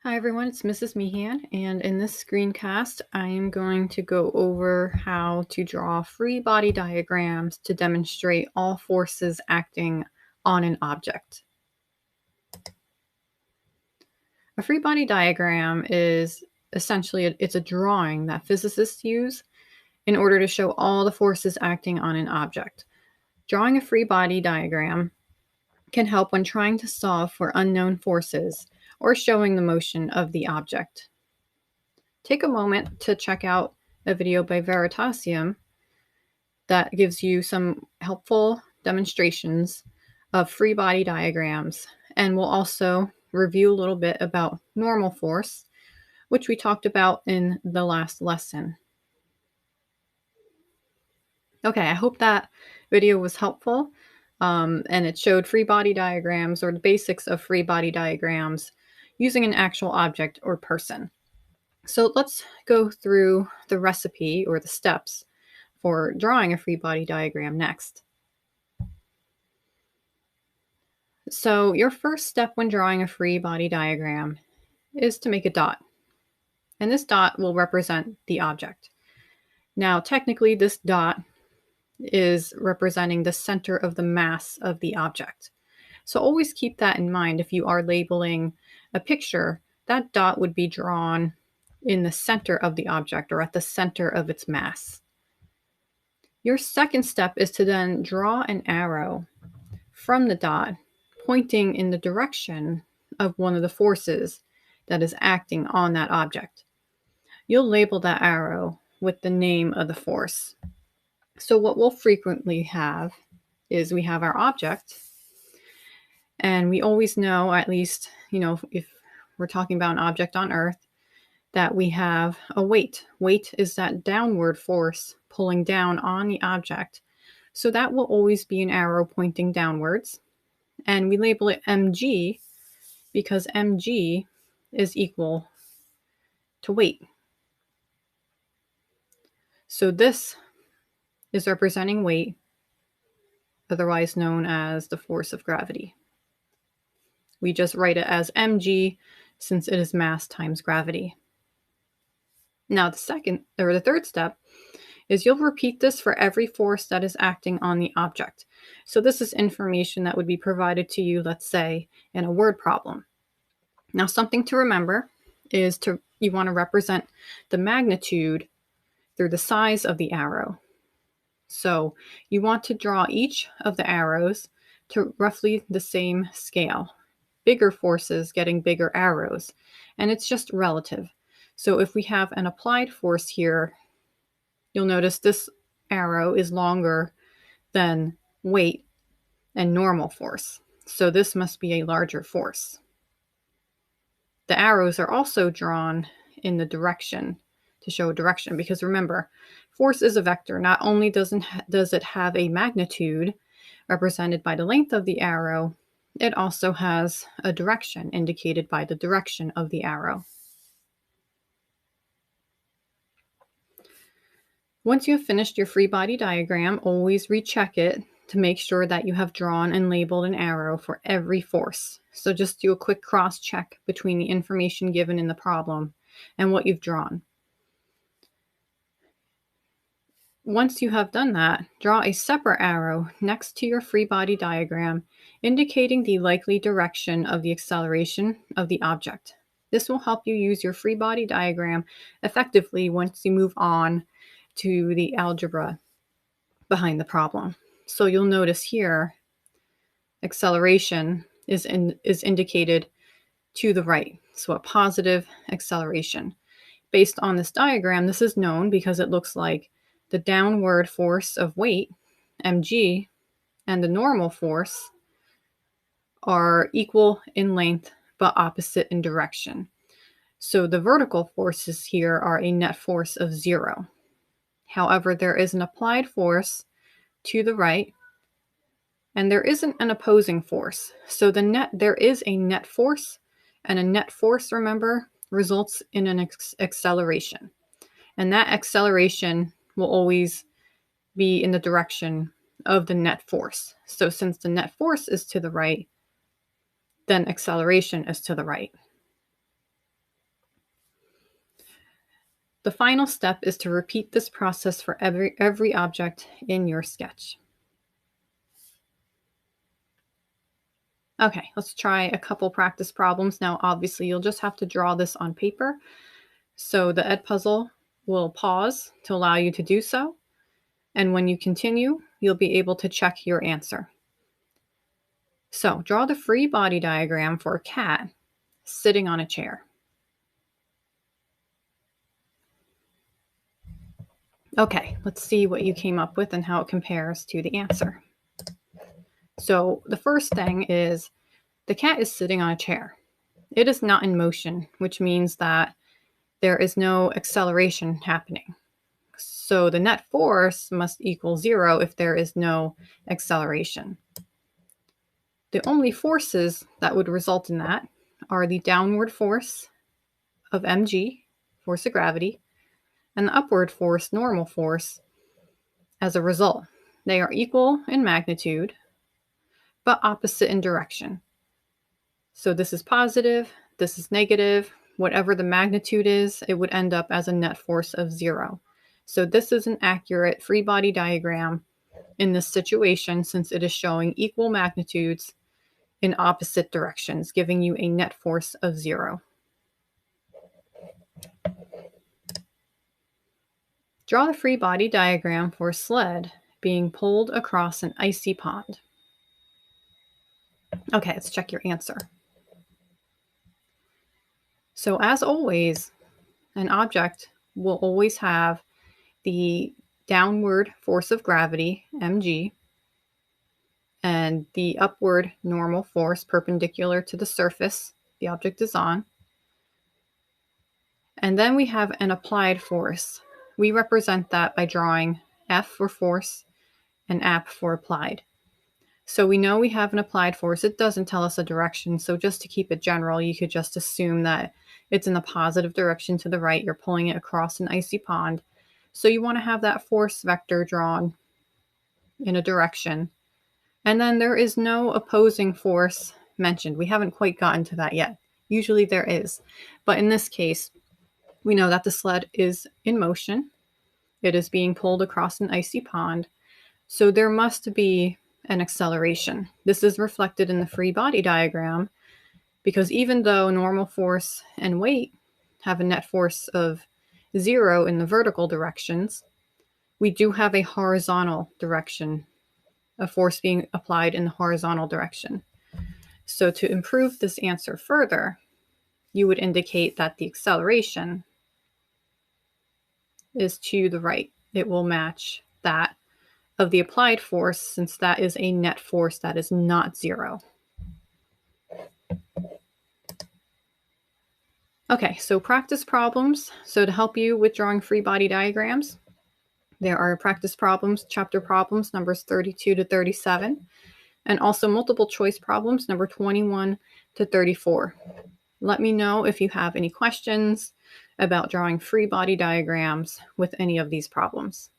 Hi everyone, it's Mrs. Meehan, and in this screencast, I am going to go over how to draw free body diagrams to demonstrate all forces acting on an object. A free body diagram is essentially it's a drawing that physicists use in order to show all the forces acting on an object. Drawing a free body diagram can help when trying to solve for unknown forces or showing the motion of the object. Take a moment to check out a video by Veritasium that gives you some helpful demonstrations of free body diagrams, and we'll also review a little bit about normal force, which we talked about in the last lesson. Okay, I hope that video was helpful, and it showed free body diagrams or the basics of free body diagrams using an actual object or person. So let's go through the recipe or the steps for drawing a free body diagram next. So your first step when drawing a free body diagram is to make a dot. And this dot will represent the object. Now, technically, this dot is representing the center of the mass of the object. So always keep that in mind if you are labeling a picture. That dot would be drawn in the center of the object or at the center of its mass. Your second step is to then draw an arrow from the dot pointing in the direction of one of the forces that is acting on that object. You'll label that arrow with the name of the force. So what we'll frequently have is we have our object, and we always know, at least, if we're talking about an object on Earth, that we have a weight. Weight is that downward force pulling down on the object. So that will always be an arrow pointing downwards. And we label it mg because mg is equal to weight. So this is representing weight, otherwise known as the force of gravity. We just write it as mg since it is mass times gravity. Now the third step is you'll repeat this for every force that is acting on the object. So this is information that would be provided to you, let's say, in a word problem. Now, something to remember is you want to represent the magnitude through the size of the arrow. So you want to draw each of the arrows to roughly the same scale. Bigger forces getting bigger arrows, and it's just relative. So if we have an applied force here, you'll notice this arrow is longer than weight and normal force. So this must be a larger force. The arrows are also drawn in the direction to show direction, because remember, force is a vector. Not only does it have a magnitude represented by the length of the arrow, it also has a direction indicated by the direction of the arrow. Once you have finished your free body diagram, always recheck it to make sure that you have drawn and labeled an arrow for every force. So just do a quick cross-check between the information given in the problem and what you've drawn. Once you have done that, draw a separate arrow next to your free body diagram, indicating the likely direction of the acceleration of the object. This will help you use your free body diagram effectively once you move on to the algebra behind the problem. So you'll notice here, acceleration is indicated to the right, so a positive acceleration. Based on this diagram, this is known because it looks like the downward force of weight, mg, and the normal force are equal in length but opposite in direction. So the vertical forces here are a net force of 0. However, there is an applied force to the right, and there isn't an opposing force. So there is a net force, and a net force, remember, results in an acceleration. And that acceleration will always be in the direction of the net force. So since the net force is to the right, then acceleration is to the right. The final step is to repeat this process for every object in your sketch. Okay, let's try a couple practice problems. Now, obviously, you'll just have to draw this on paper. So the Edpuzzle will pause to allow you to do so. And when you continue, you'll be able to check your answer. So draw the free body diagram for a cat sitting on a chair. Okay, let's see what you came up with and how it compares to the answer. So the first thing is the cat is sitting on a chair. It is not in motion, which means that there is no acceleration happening. So the net force must equal 0 if there is no acceleration. The only forces that would result in that are the downward force of mg, force of gravity, and the upward force, normal force, as a result. They are equal in magnitude, but opposite in direction. So this is positive, this is negative. Whatever the magnitude is, it would end up as a net force of 0. So this is an accurate free body diagram in this situation since it is showing equal magnitudes in opposite directions, giving you a net force of 0. Draw the free body diagram for a sled being pulled across an icy pond. Okay, let's check your answer. So as always, an object will always have the downward force of gravity, mg, and the upward normal force perpendicular to the surface the object is on. And then we have an applied force. We represent that by drawing F for force and ap for applied. So we know we have an applied force. It doesn't tell us a direction. So just to keep it general, you could just assume that it's in the positive direction to the right. You're pulling it across an icy pond. So you want to have that force vector drawn in a direction. And then there is no opposing force mentioned. We haven't quite gotten to that yet. Usually there is. But in this case, we know that the sled is in motion. It is being pulled across an icy pond. So there must be an acceleration. This is reflected in the free body diagram because even though normal force and weight have a net force of 0 in the vertical directions, we do have a horizontal direction, a force being applied in the horizontal direction. So to improve this answer further, you would indicate that the acceleration is to the right. It will match that of the applied force since that is a net force that is not 0. Okay, so practice problems. So to help you with drawing free body diagrams, there are practice problems, chapter problems, numbers 32 to 37, and also multiple choice problems, number 21 to 34. Let me know if you have any questions about drawing free body diagrams with any of these problems.